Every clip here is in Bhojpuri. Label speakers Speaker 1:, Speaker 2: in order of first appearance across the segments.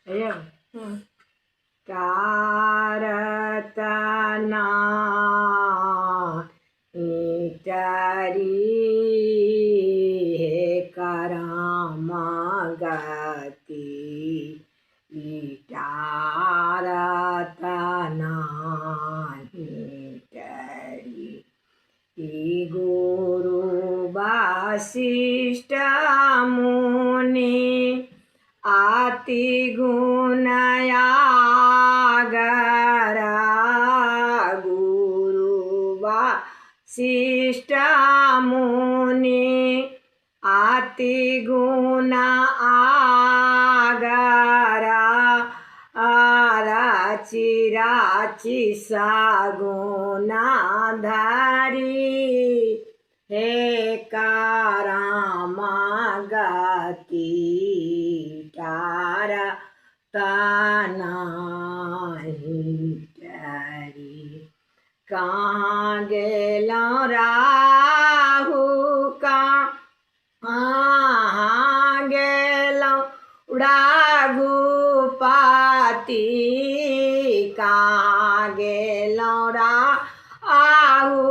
Speaker 1: अयो
Speaker 2: हम्म।
Speaker 1: तारतना इटारी हे करामगति इटारतना इटारी गुरु वशिष्ठ मुनि आति गुणयागरा गुरु वशिष्ठ मुनि आति गुण आगरा राचि राचि सगुणाधारी हे करामगति तारतनाहि कहाँ गेलौं राहु कहाँ गेलौं रघुपति कहाँ गेलौं राहु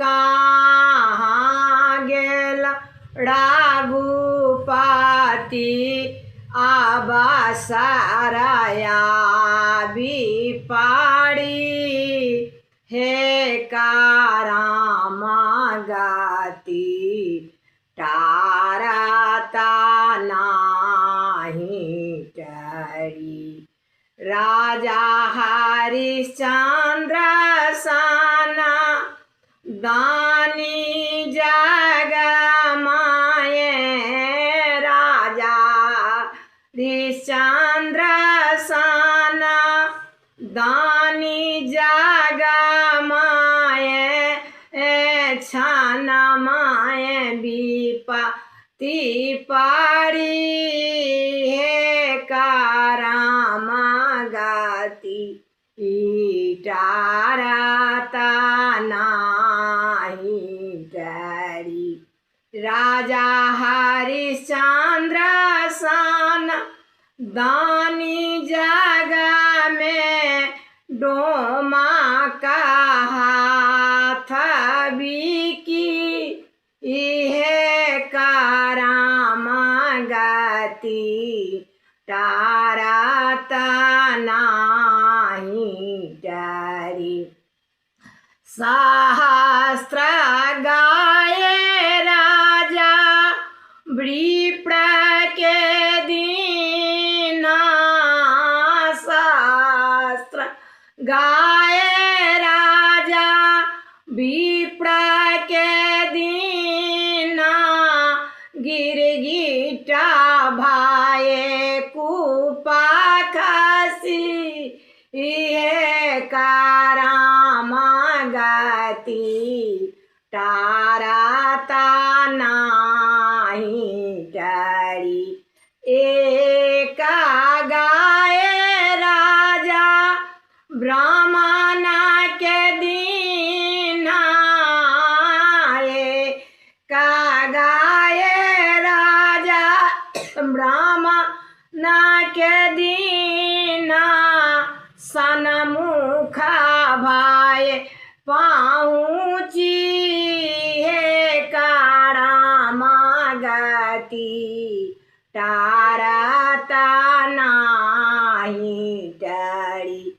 Speaker 1: कहाँ गेलौं रघुपति अवसरया विपाड़ी हे करामगति तारतनाहि टरी राजा हरिश्चंद्र सन दानी जग माये राजा हरिश्चंद्र सन दानी जग माये छन माये विपत्ति पड़ी हे करामगति तारतनाहि टरी राजा हरिश्चंद्र सन दानी जग में डोमा का हाथ बिकी इहे करामगति तारतनाहि टरी सहस्त्र गाये राजा विप्र के दीन सहस्त्र गाये राजा विप्र के दीन गिरगिटा भाये कुपा खसी इहे करामगति तारतनाहि टरी एक गाये राजा ब्राह्मण के दीन एक गाये राजा ब्राह्मण के दीन सनमुख भाये पहुँची हे करामगति तारतनाहि टरी।